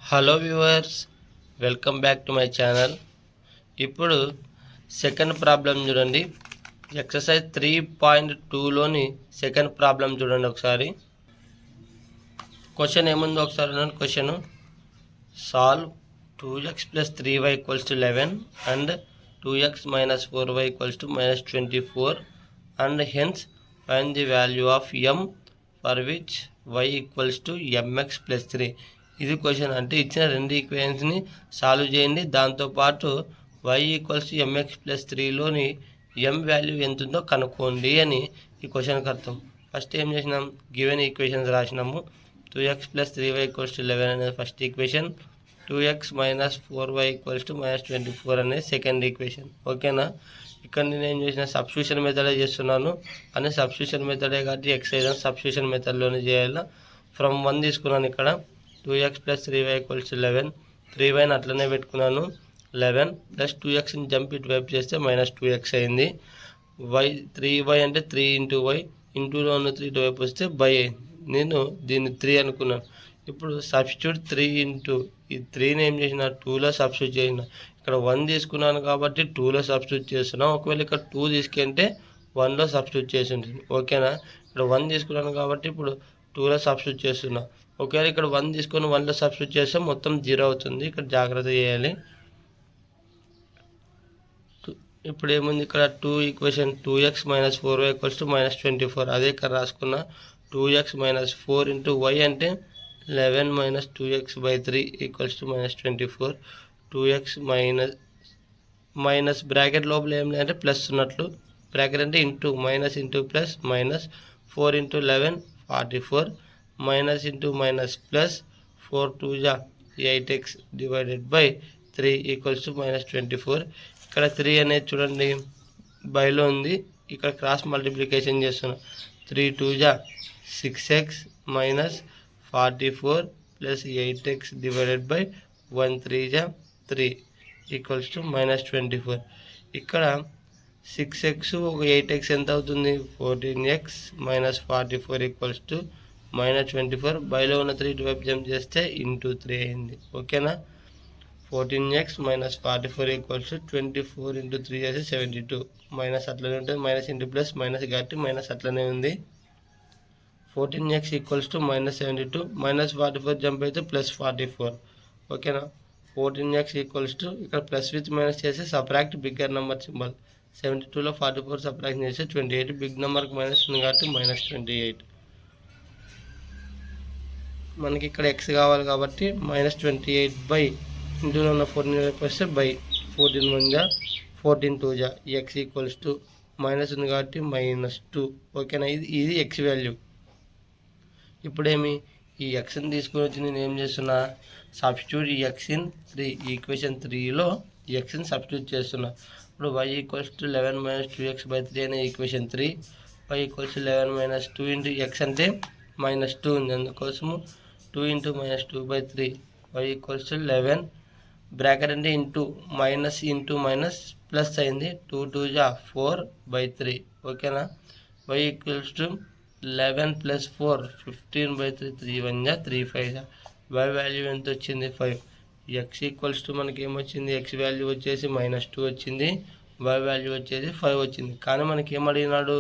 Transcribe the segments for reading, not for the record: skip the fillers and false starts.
Hello viewers, welcome back to my channel. ఇప్పుడు second problem చూడండి. Exercise 3.2లోని second problem చూడండి ఒకసారి. క్వశ్చన్ ఏముందో ఒకసారి చూడండి. Question solve 2x + 3y = 11 and 2x - 4y = -24 and hence find the value of m for which y = mx + 3. ఇది question. అంటే ఇచ్చిన రెండు ఈక్వేషన్స్ని సాల్వ్ చేయండి, దాంతోపాటు y = mx + 3లోని m వాల్యూ ఎంత ఉందో కనుక్కోండి అని ఈ క్వశ్చన్కి అర్థం. ఫస్ట్ ఏం చేసినాం, గివెన్ ఈక్వేషన్స్ రాసినాము. 2x + 3y = 11 అనేది ఫస్ట్ ఈక్వేషన్, 2x - 4y = -24 అనేది సెకండ్ ఈక్వేషన్. ఓకేనా. ఇక్కడ నేను ఏం చేసిన, సబ్స్టిట్యూషన్ మెథడే చేస్తున్నాను. అనే సబ్స్టిట్యూషన్ మెథడే కాబట్టి ఎక్సైజ్ సబ్స్టిట్యూషన్ మెథడ్లోనే చేయాలి. ఫ్రమ్ 1 తీసుకున్నాను. ఇక్కడ 2x + 3y = 11, 3yని అట్లనే పెట్టుకున్నాను. 11 + 2xని జంప్ ఇటువైపు చేస్తే -2x అయింది. 3y అంటే 3 × y, ఇంటూలో ఉన్న 3 ఇటువైపు వస్తే బై అయింది. నేను దీన్ని 3 అనుకున్నాను. ఇప్పుడు సబ్స్టిట్యూట్ 3 ఇంటూ ఈ 3ని ఏం చేసిన, 2లో సబ్స్టిట్యూట్ చేసిన. ఇక్కడ 1 తీసుకున్నాను కాబట్టి 2లో సబ్స్టిట్యూట్ చేస్తున్నాను. ఒకవేళ ఇక్కడ 2 తీసుకుంటే 1లో సబ్స్టిట్యూట్ చేసి ఉంటుంది. ఓకేనా. ఇక్కడ 1 తీసుకున్నాను కాబట్టి ఇప్పుడు 2లో సబ్స్టిట్యూట్ చేస్తున్నా. ఒకవేళ ఇక్కడ 1 తీసుకొని 1లో సబ్స్టిట్యూట్ చేస్తే మొత్తం 0 అవుతుంది. ఇక్కడ జాగ్రత్త చేయాలి. ఇప్పుడు ఏముంది ఇక్కడ 2 ఈక్వేషన్, 2x - 4y = -24. అదే ఇక్కడ రాసుకున్న. 2x - 4 × y అంటే 11 - 2x/3 = -24. 2x మైనస్ బ్రాకెట్ లోపల ఏం లేదంటే ప్లస్ ఉన్నట్లు, బ్రాకెట్ అంటే into, minus into plus, -4 × 11 44, minus into minus plus, 4 × 2 = 8x / 3 = -24. ఇక్కడ 3 అనేది చూడండి బైలో ఉంది, ఇక్కడ క్రాస్ మల్టిప్లికేషన్ చేస్తున్నాం. 3 × 2 = 6x - 44 + 8x / 1 3 = 3 = -24. ఇక్కడ 6x ఒక 8x ఎంత అవుతుంది, 14x - 44 = -24. బైలో ఉన్న 3 ఇటువైపు జంప్ చేస్తే ఇంటూ 3 అయింది. ఓకేనా. 14x - 44 = 24 × 3 చేస్తే 72. మైనస్ అట్లనే ఉంటుంది, మైనస్ ఇంటూ ప్లస్, మైనస్ కాబట్టి మైనస్ అట్లనే ఉంది. 14x = -72, -44 జంప్ అయితే +44. ఓకేనా. 14x = ఇక్కడ ప్లస్ విత్ మైనస్ చేస్తే సబ్ట్రాక్ట్ బిగ్గర్ నెంబర్ సింబల్. 72లో 44 సబ్ట్రాక్ట్ చేస్తే 28. బిగ్ నెంబర్కి మైనస్ ఉంది కాబట్టి -28. మనకి ఇక్కడ x కావాలి కాబట్టి -28 ఇంటూలో ఉన్న 14 వస్తే బై 14 × 1 = 14 × 2 = x = మైనస్ ఉంది కాబట్టి -2. ఓకేనా. ఇది x వాల్యూ. ఇప్పుడేమి, ఈ ఎక్స్ని తీసుకొని వచ్చి నేను ఏం చేస్తున్నా, సబ్స్టిట్యూట్ ఈ x ఇన్ 3, ఈక్వేషన్ 3లో ఈ ఎక్స్ని సబ్స్టిట్యూట్ చేస్తున్నా. ఇప్పుడు y = 11 - 2x/3 అనే ఈక్వేషన్ 3, y = 11 - 2 × x అంటే -2 ఉంది, అందుకోసము 2 × -2/3, y = 11 బ్రాకెట్ అంటే into, minus into minus plus అయింది. 2 × 2 = 4/3. ఓకేనా. y = 11 + 4 15/3, 3 × 1 = 3 × 5. y వాల్యూ ఎంత వచ్చింది, 5. x = మనకి ఏమొచ్చింది, x వాల్యూ వచ్చేసి -2 వచ్చింది, y వాల్యూ వచ్చేసి 5 వచ్చింది. కానీ మనకి ఏం అడిగినాడు,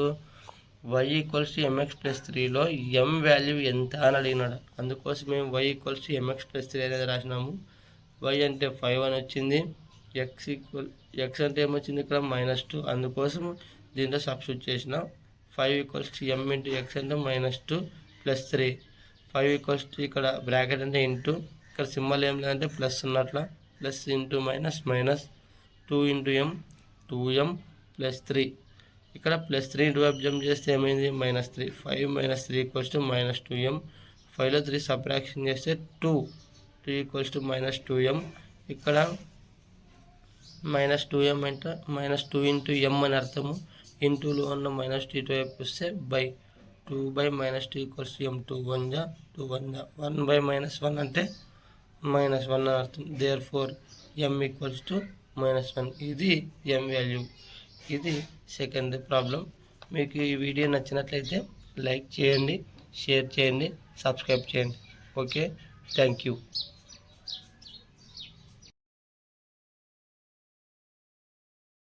y = mx + 3లో m వాల్యూ ఎంత అని అడిగినాడు. అందుకోసం మేము y = mx + 3 అనేది రాసినాము. y అంటే 5 అని వచ్చింది, x అంటే ఏమొచ్చింది ఇక్కడ -2, అందుకోసం దీంట్లో సబ్స్టిట్యూట్ చేసిన. 5 = m × x అంటే -2 + 3. 5 ఇక్కడ బ్రాకెట్ అంటే ఇంటూ, ఇక్కడ సింబల్ ఏం లేదంటే ప్లస్ ఉన్నట్ల, plus into minus minus, 2 × m 2m + 3. ఇక్కడ +3 ఇటువైపు జంప్ చేస్తే ఏమైంది, -3. 5 - 3 = -2m. 5లో 3 సబ్ట్రాక్షన్ చేస్తే 2 = -2m. ఇక్కడ -2m అంటే -2 × m అని అర్థము. ఇంటూలో ఉన్న -2 ఇటువైపు వస్తే బై 2/-2 = m. 2 × 1 = 2 × 1 1/-1 అంటే -1 అని అర్థం. Therefore m = -1. ఇది m వాల్యూ. ఇది సెకండ్ ప్రాబ్లం. మీకు ఈ వీడియో నచ్చినట్లయితే లైక్ చేయండి, షేర్ చేయండి, సబ్స్క్రైబ్ చేయండి. Okay, thank you.